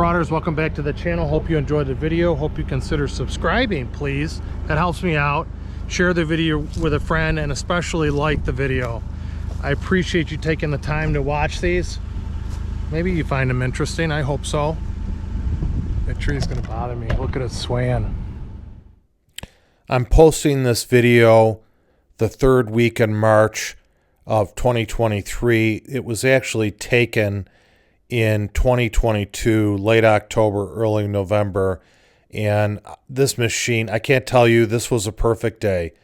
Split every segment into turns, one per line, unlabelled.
Marauders, welcome back to the channel. Hope you enjoyed the video. Hope you consider subscribing, please. That helps me out. Share the video with a friend and especially like the video. I appreciate you taking the time to watch these. Maybe you find them interesting. I hope so. That tree's gonna bother me. Look at it swaying. I'm posting this video the third week in March of 2023. It was actually taken in 2022, late October, early November. And this machine, I can't tell you, this was a perfect day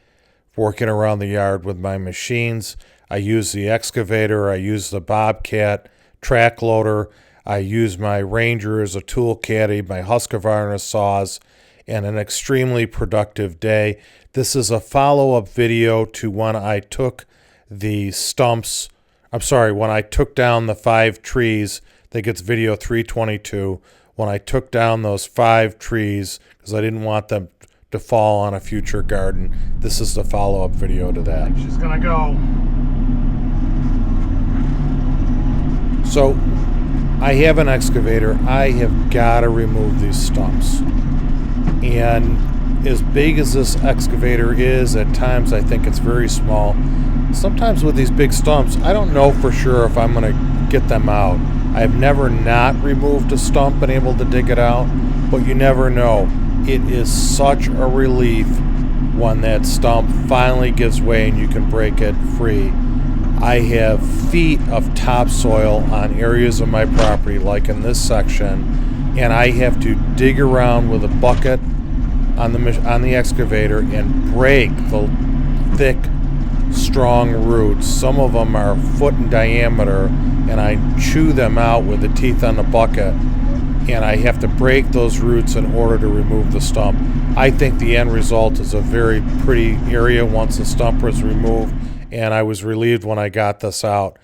working around the yard with my machines. I used the excavator, I used the Bobcat track loader, I used my Ranger as a tool caddy, my Husqvarna saws, and an extremely productive day. This is a follow-up video to when I took the stumps, when I took down the 5 trees. I think it's video 322. When I took down those 5 trees because I didn't want them to fall on a future garden. This is the follow-up video to that. She's gonna go. So I have an excavator. I have got to remove these stumps. And as big as this excavator is, at times I think it's very small. Sometimes with these big stumps, I don't know for sure if I'm going to get them out. I've never not removed a stump and able to dig it out, but you never know. It is such a relief when that stump finally gives way and you can break it free. I have feet of topsoil on areas of my property, like in this section, and I have to dig around with a bucket on the excavator and break the thick, strong roots. Some of them are a foot in diameter, and I chew them out with the teeth on the bucket, and I have to break those roots in order to remove the stump. I think the end result is a very pretty area once the stump was removed, and I was relieved when I got this out.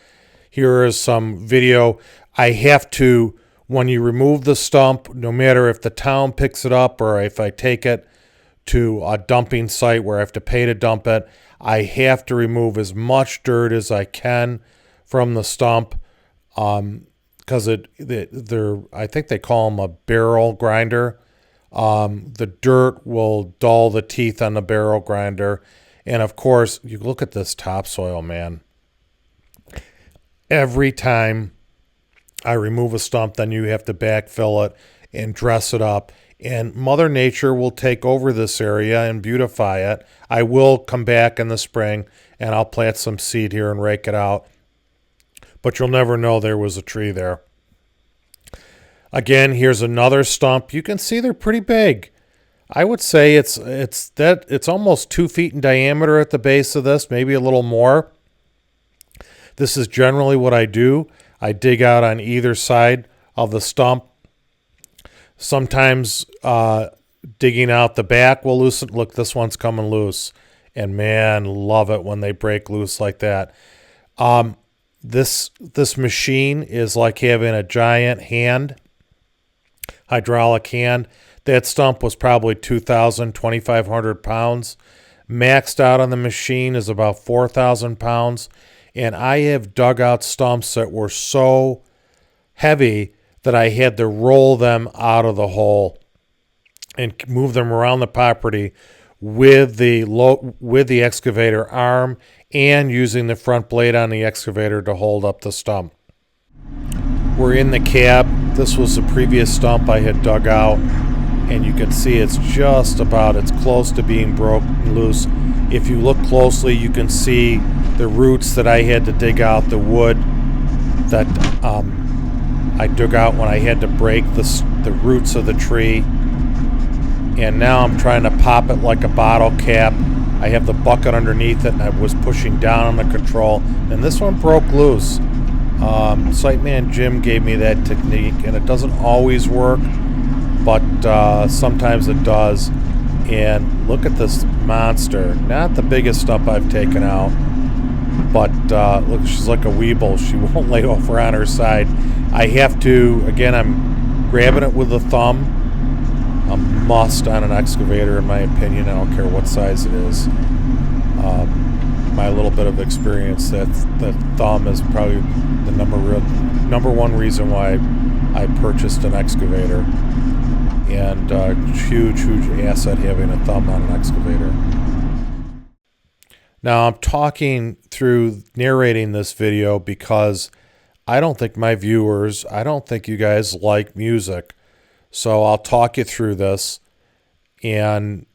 Here is some video. I have to, when you remove the stump, no matter if the town picks it up or if I take it to a dumping site where I have to pay to dump it, I have to remove as much dirt as I can from the stump, because I think they call them a barrel grinder. The dirt will dull the teeth on the barrel grinder. And of course, you look at this topsoil, man. Every time I remove a stump, then you have to backfill it and dress it up. And Mother Nature will take over this area and beautify it. I will come back in the spring and I'll plant some seed here and rake it out. But you'll never know there was a tree there. Again, here's another stump. You can see they're pretty big. I would say it's almost 2 feet in diameter at the base of this, maybe a little more. This is generally what I do. I dig out on either side of the stump. Sometimes digging out the back will loosen. Look, this one's coming loose. And man, love it when they break loose like that. This machine is like having a giant hand, hydraulic hand. That stump was probably 2,000, 2,500 pounds. Maxed out on the machine is about 4,000 pounds. And I have dug out stumps that were so heavy that I had to roll them out of the hole and move them around the property with the excavator arm and using the front blade on the excavator to hold up the stump. We're in the cab. This was the previous stump I had dug out, and you can see it's close to being broken loose. If you look closely, you can see the roots that I had to dig out, the wood that I dug out when I had to break the roots of the tree. And now I'm trying to pop it like a bottle cap. I have the bucket underneath it, and I was pushing down on the control, and this one broke loose. Siteman Jim gave me that technique, and it doesn't always work, but sometimes it does. And look at this monster. Not the biggest stump I've taken out, but look, she's like a weeble. She won't lay over on her side. I have to, again, I'm grabbing it with the thumb. A must on an excavator, in my opinion. I don't care what size it is. My little bit of experience, that thumb is probably the number one reason why I purchased an excavator. And huge asset having a thumb on an excavator. Now I'm talking through narrating this video because I don't think my viewers, I don't think you guys like music. So I'll talk you through this. And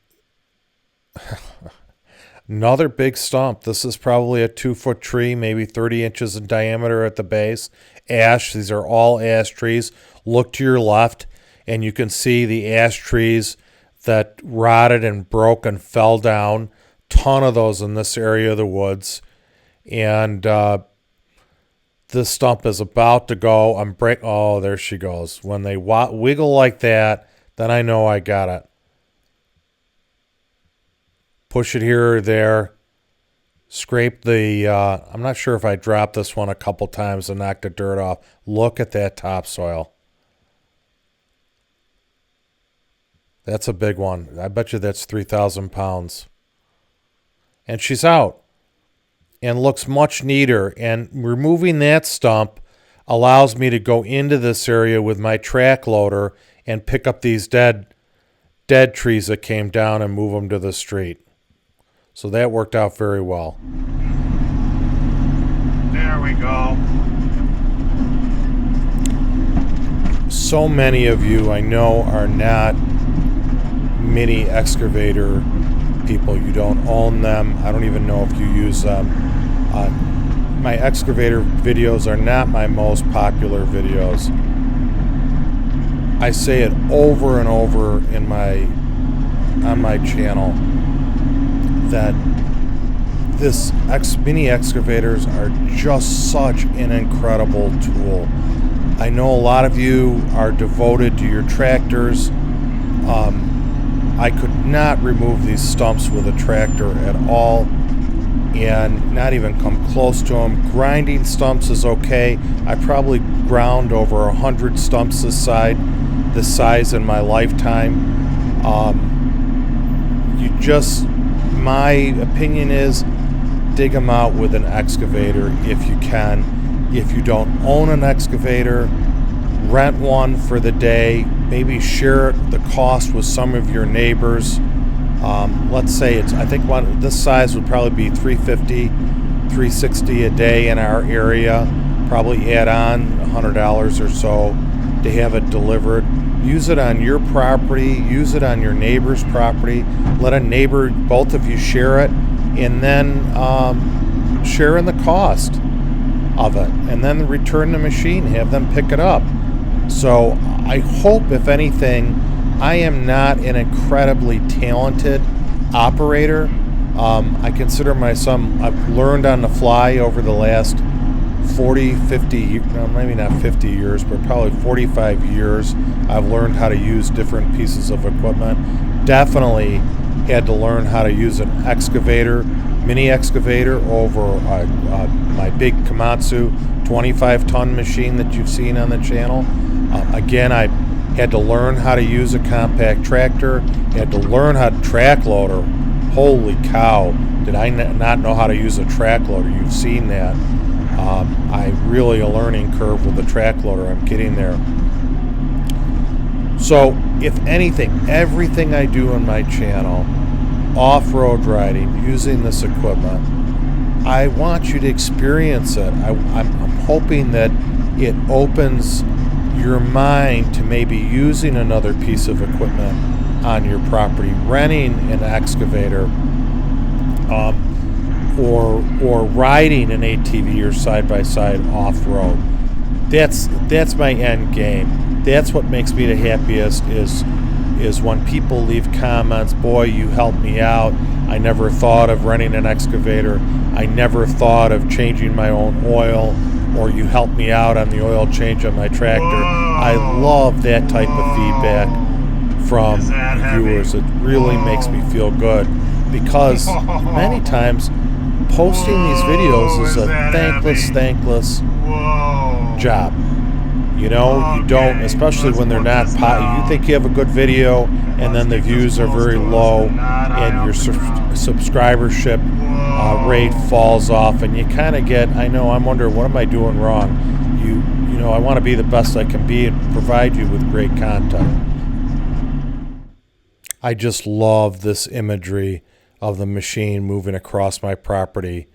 another big stump. This is probably a 2-foot tree, maybe 30 inches in diameter at the base. Ash, these are all ash trees. Look to your left and you can see the ash trees that rotted and broke and fell down. Ton of those in this area of the woods. And this stump is about to go. Oh, there she goes. When they wiggle like that, then I know I got it. Push it here or there. Scrape the, I'm not sure if I dropped this one a couple times and knocked the dirt off. Look at that topsoil. That's a big one. I bet you that's 3,000 pounds. And she's out. And looks much neater. And removing that stump allows me to go into this area with my track loader and pick up these dead trees that came down and move them to the street. So that worked out very well.
There we go.
So many of you I know are not mini excavator people. You don't own them. I don't even know if you use them. My excavator videos are not my most popular videos. I say it over and over on my channel that mini excavators are just such an incredible tool. I know a lot of you are devoted to your tractors. I could not remove these stumps with a tractor at all and not even come close to them. Grinding stumps is okay. I probably ground over 100 stumps this size in my lifetime. My opinion is dig them out with an excavator if you can. If you don't own an excavator, rent one for the day. Maybe share the cost with some of your neighbors. Let's say I think this size would probably be $350, $360 a day in our area. Probably add on $100 or so to have it delivered. Use it on your property. Use it on your neighbor's property. Let a neighbor, both of you share it, and then share in the cost of it, and then return the machine. Have them pick it up. So I hope, if anything, I am not an incredibly talented operator. I consider myself, I've learned on the fly over the last 40, 50, maybe not 50 years, but probably 45 years. I've learned how to use different pieces of equipment. Definitely had to learn how to use an excavator, mini excavator over my big Komatsu 25-ton machine that you've seen on the channel. Again, I had to learn how to use a compact tractor, had to learn how to track loader. Holy cow, did I not know how to use a track loader? You've seen that. I really a learning curve with the track loader. I'm getting there. So, if anything, everything I do on my channel, off-road riding, using this equipment, I want you to experience it. I'm hoping that it opens your mind to maybe using another piece of equipment on your property, renting an excavator, or riding an ATV or side-by-side off-road. That's my end game. That's what makes me the happiest is when people leave comments, boy, you helped me out. I never thought of renting an excavator. I never thought of changing my own oil, or you helped me out on the oil change on my tractor.
Whoa.
I love that type of feedback from viewers. It really makes me feel good, because many times posting these videos is a thankless job. You know, you don't, especially when they're not you think you have a good video and then the views are very low and your subscribership rate falls off, and you kind of get, I wonder, what am I doing wrong? You I want to be the best I can be and provide you with great content. I just love this imagery of the machine moving across my property.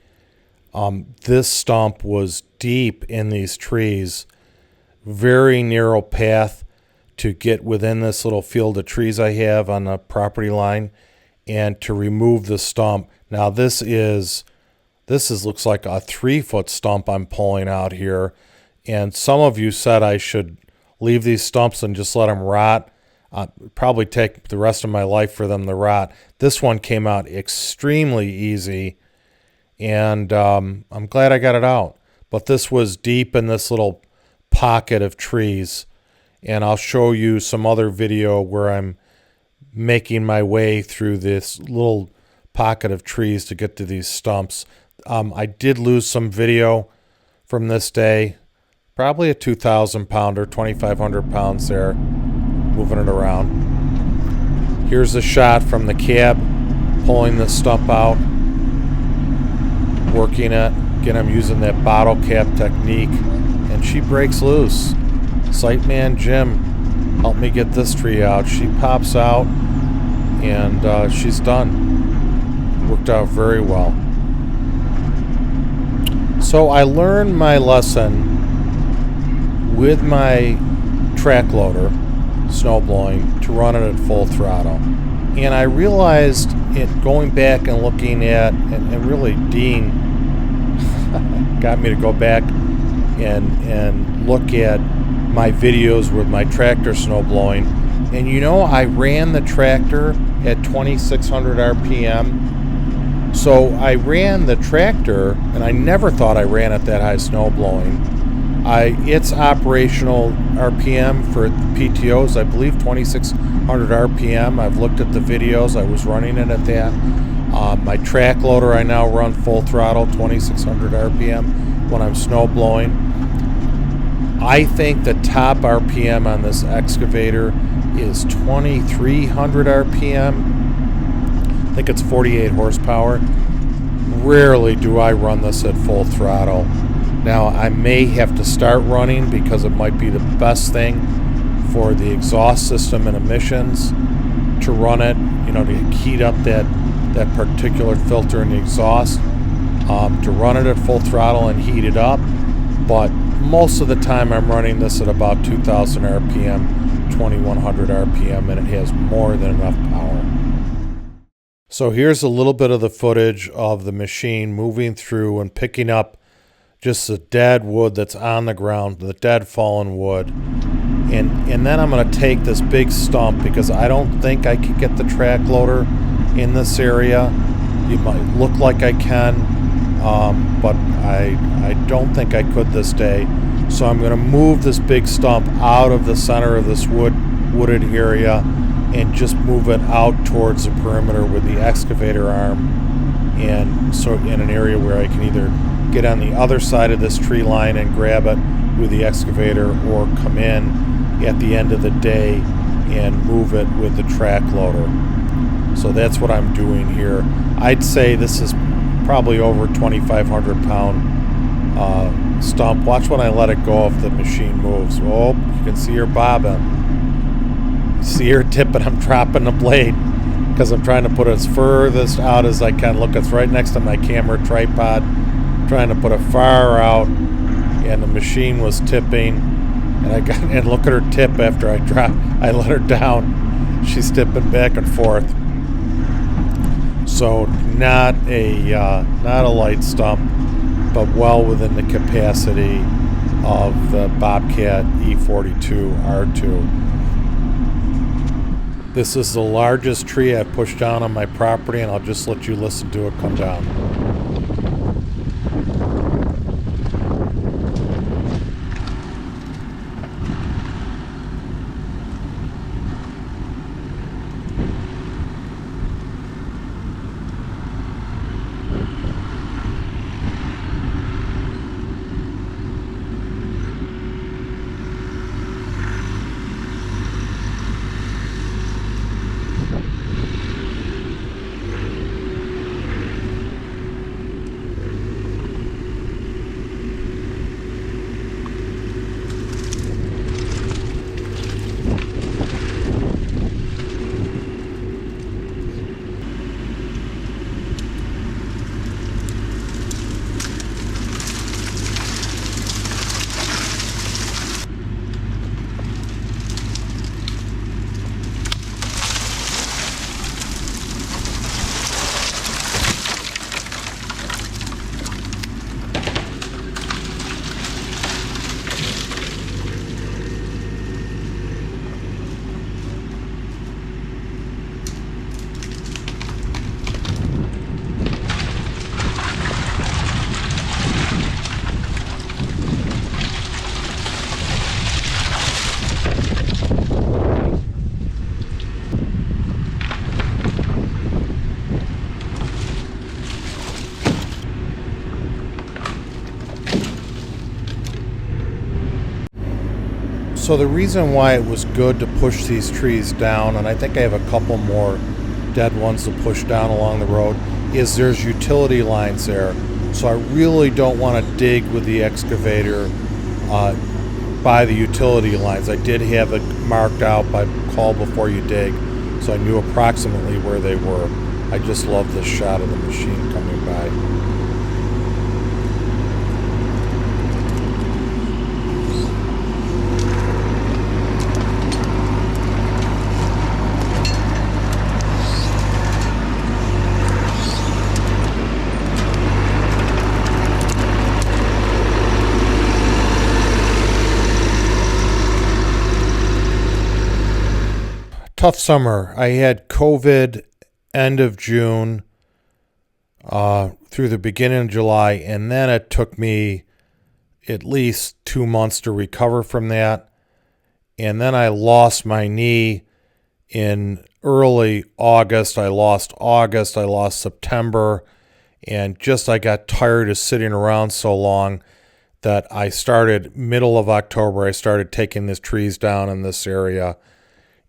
This stump was deep in these trees, very narrow path to get within this little field of trees I have on the property line and to remove the stump. Now this looks like a 3-foot stump I'm pulling out here. And some of you said I should leave these stumps and just let them rot. Probably take the rest of my life for them to rot. This one came out extremely easy, and I'm glad I got it out. But this was deep in this little pocket of trees, and I'll show you some other video where I'm making my way through this little pocket of trees to get to these stumps. I did lose some video from this day, probably a 2,000 pounder, 2,500 pounds there, moving it around. Here's a shot from the cab, pulling the stump out, working it. Again, I'm using that bottle cap technique, and she breaks loose. Sightman Jim helped me get this tree out. She pops out, and she's done. Worked out very well. So I learned my lesson with my track loader, snow blowing, to run it at full throttle. And I realized it going back and looking at, and really Dean got me to go back and look at my videos with my tractor snow blowing. And I ran the tractor at 2,600 RPM. So I ran the tractor, and I never thought I ran at that high snow blowing. It's operational RPM for PTOs, I believe 2,600 RPM. I've looked at the videos. I was running it at that. My track loader, I now run full throttle, 2,600 RPM when I'm snow blowing. I think the top RPM on this excavator is 2,300 RPM. I think it's 48 horsepower. Rarely do I run this at full throttle. Now, I may have to start running because it might be the best thing for the exhaust system and emissions to run it, to heat up that particulate filter in the exhaust, to run it at full throttle and heat it up. But most of the time I'm running this at about 2,000 RPM, 2,100 RPM, and it has more than enough power. So here's a little bit of the footage of the machine moving through and picking up just the dead wood that's on the ground, the dead fallen wood. And then I'm going to take this big stump, because I don't think I can get the track loader in this area. It might look like I can, but I don't think I could this day. So I'm going to move this big stump out of the center of this wooded area and just move it out towards the perimeter with the excavator arm, and so in an area where I can either get on the other side of this tree line and grab it with the excavator, or come in at the end of the day and move it with the track loader. So that's what I'm doing here. I'd say this is probably over 2,500 pound stump. Watch when I let it go if the machine moves. Oh, you can see her bobbing. See her tipping. I'm dropping the blade because I'm trying to put it as furthest out as I can. Look, it's right next to my camera tripod. I'm trying to put it far out, and the machine was tipping. And look at her tip after I let her down. She's tipping back and forth. So not a light stump, but well within the capacity of the Bobcat E42 R2. This is the largest tree I've pushed down on my property, and I'll just let you listen to it come down. So the reason why it was good to push these trees down, and I think I have a couple more dead ones to push down along the road, is there's utility lines there. So I really don't want to dig with the excavator by the utility lines. I did have it marked out by call before you dig, so I knew approximately where they were. I just love this shot of the machine coming by. Tough summer. I had COVID end of June through the beginning of July, and then it took me at least 2 months to recover from that. And then I lost my knee in early August. I lost September, and just I got tired of sitting around so long that I started middle of October. I started taking the trees down in this area.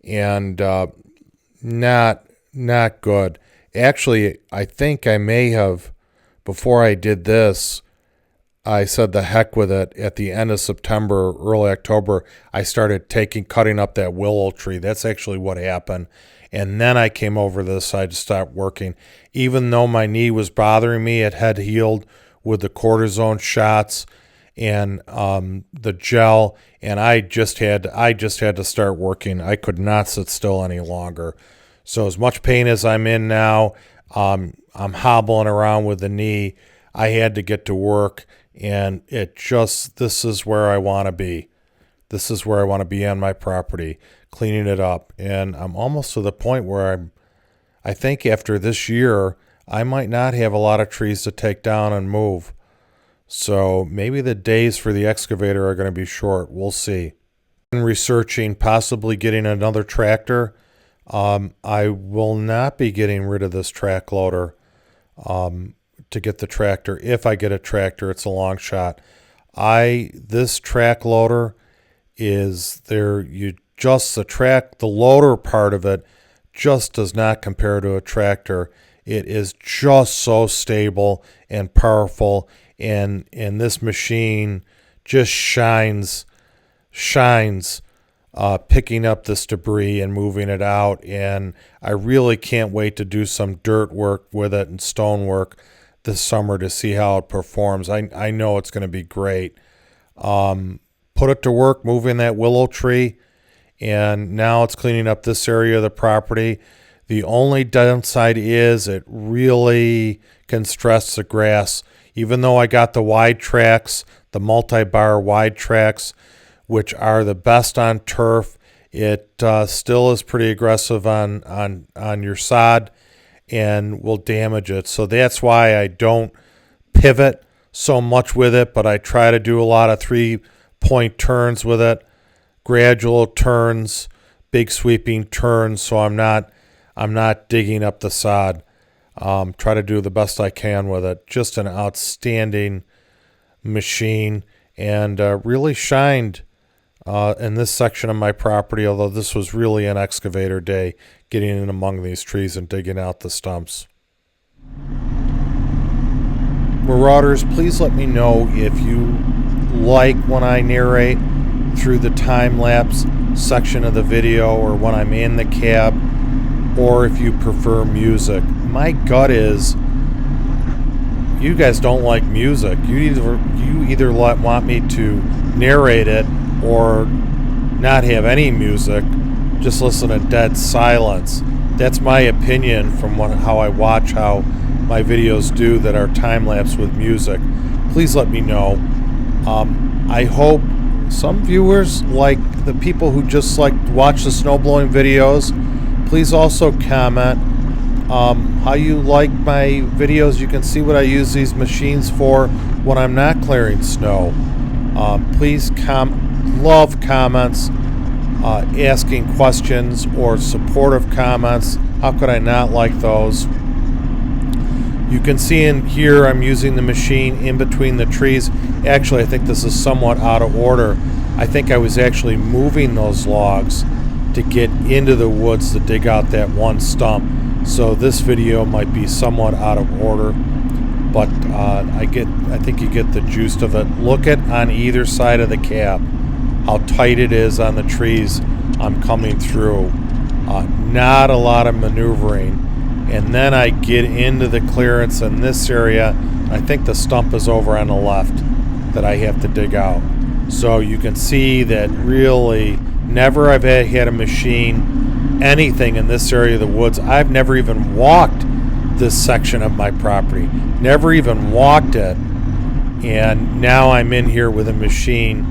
And not good. Actually, I think I may have, before I did this, I said the heck with it. At the end of September, early October, I started cutting up that willow tree. That's actually what happened. And then I came over to this side to start working. Even though my knee was bothering me, it had healed with the cortisone shots and the gel, and I just had to start working. I could not sit still any longer. So as much pain as I'm in now, I'm hobbling around with the knee. I had to get to work, and this is where I want to be. This is where I want to be on my property, cleaning it up. And I'm almost to the point where I think after this year, I might not have a lot of trees to take down and move. So maybe the days for the excavator are going to be short. We'll see. In researching possibly getting another tractor, I will not be getting rid of this track loader to get the tractor. If I get a tractor, it's a long shot. This track loader is there. The loader part of it just does not compare to a tractor. It is just so stable and powerful. And this machine just shines picking up this debris and moving it out. And I really can't wait to do some dirt work with it and stone work this summer to see how it performs. I know it's going to be great. Put it to work moving that willow tree, and now it's cleaning up this area of the property. The only downside is it really can stress the grass. Even though I got the wide tracks, the multi-bar wide tracks, which are the best on turf, it still is pretty aggressive on your sod and will damage it. So that's why I don't pivot so much with it, but I try to do a lot of 3-point turns with it, gradual turns, big sweeping turns, so I'm not digging up the sod. Try to do the best I can with it. Just an outstanding machine, and really shined in this section of my property, although this was really an excavator day, getting in among these trees and digging out the stumps. Marauders, please let me know if you like when I narrate through the time-lapse section of the video, or when I'm in the cab, or if you prefer music. My gut is you guys don't like music. You either want me to narrate it or not have any music, just listen to dead silence. That's my opinion from how I watch how my videos do that are time-lapse with music. Please let me know. I hope some viewers, like the people who just like watch the snowblowing videos, please also comment how you like my videos. You can see what I use these machines for when I'm not clearing snow. Please love comments, asking questions or supportive comments. How could I not like those? You can see in here I'm using the machine in between the trees. Actually, I think this is somewhat out of order. I think I was actually moving those logs to get into the woods to dig out that one stump. So this video might be somewhat out of order, but I think you get the gist of it. Look at on either side of the cab how tight it is on the trees I'm coming through. Not a lot of maneuvering. And then I get into the clearance in this area. I think the stump is over on the left that I have to dig out. So you can see that really never I've had a machine anything in this area of the woods. I've never even walked this section of my property. Never even walked it. And now I'm in here with a machine.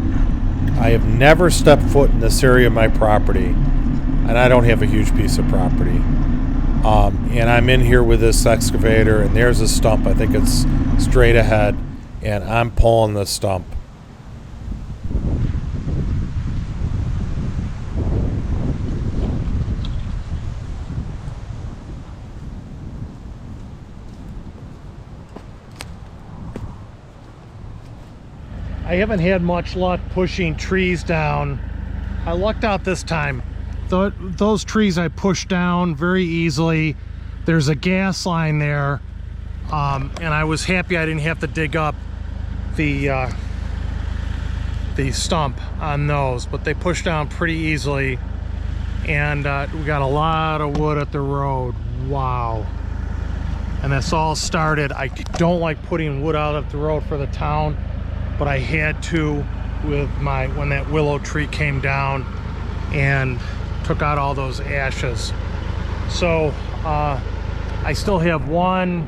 I have never stepped foot in this area of my property. And I don't have a huge piece of property. And I'm in here with this excavator, and there's a stump. I think it's straight ahead, and I'm pulling the stump. I haven't had much luck pushing trees down. I lucked out this time. Those trees I pushed down very easily. There's a gas line there, and I was happy I didn't have to dig up the stump on those, but they pushed down pretty easily, and we got a lot of wood at the road. Wow. And this all started, I don't like putting wood out at the road for the town, but I had to with when that willow tree came down and took out all those ashes. So I still have one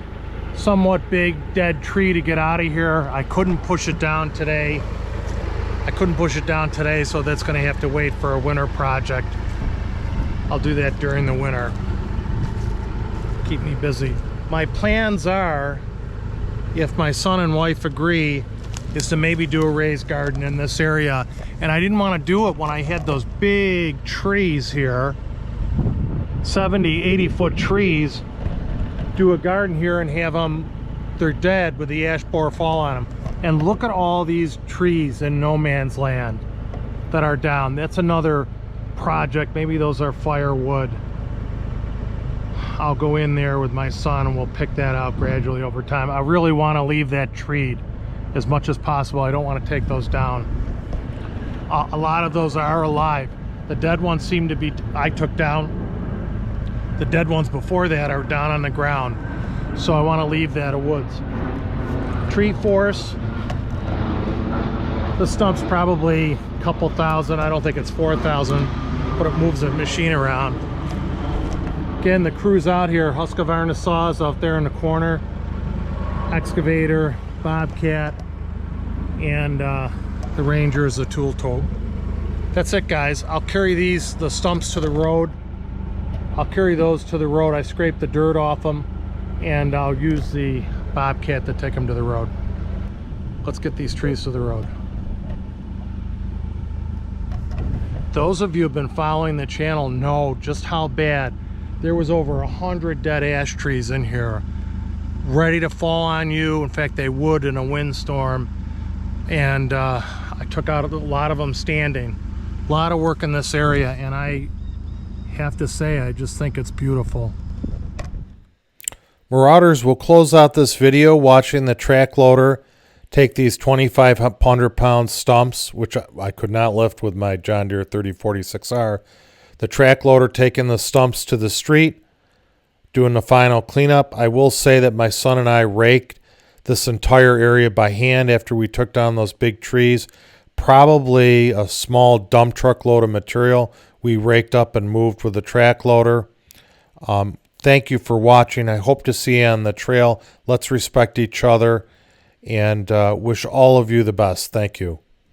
somewhat big dead tree to get out of here. I couldn't push it down today. So that's going to have to wait for a winter project. I'll do that during the winter. Keep me busy. My plans are, if my son and wife agree, is to maybe do a raised garden in this area. And I didn't want to do it when I had those big trees here, 70, 80-foot trees. Do a garden here and have them, they're dead with the ash borer fall on them. And look at all these trees in no man's land that are down. That's another project. Maybe those are firewood. I'll go in there with my son and we'll pick that out gradually over time. I really want to leave that treed as much as possible. I don't want to take those down. A lot of those are alive. The dead ones seem to be, I took down. The dead ones before that are down on the ground. So I want to leave that of woods. Tree force. The stump's probably a couple thousand. I don't think it's 4,000, but it moves the machine around. Again, the crew's out here. Husqvarna saws out there in the corner. Excavator, Bobcat, and the Ranger is a tool tote. That's it, guys. I'll carry the stumps to the road. I'll carry those to the road. I scrape the dirt off them, and I'll use the Bobcat to take them to the road. Let's get these trees to the road. Those of you who have been following the channel know just how bad. There was over 100 dead ash trees in here, ready to fall on you. In fact, they would in a windstorm. And I took out a lot of them standing. A lot of work in this area, and I have to say, I just think it's beautiful. Marauders, will close out this video watching the track loader take these 2,500-pound stumps, which I could not lift with my John Deere 3046R. The track loader taking the stumps to the street, doing the final cleanup. I will say that my son and I raked this entire area by hand after we took down those big trees. Probably a small dump truck load of material we raked up and moved with the track loader. Thank you for watching. I hope to see you on the trail. Let's respect each other, and wish all of you the best. Thank you.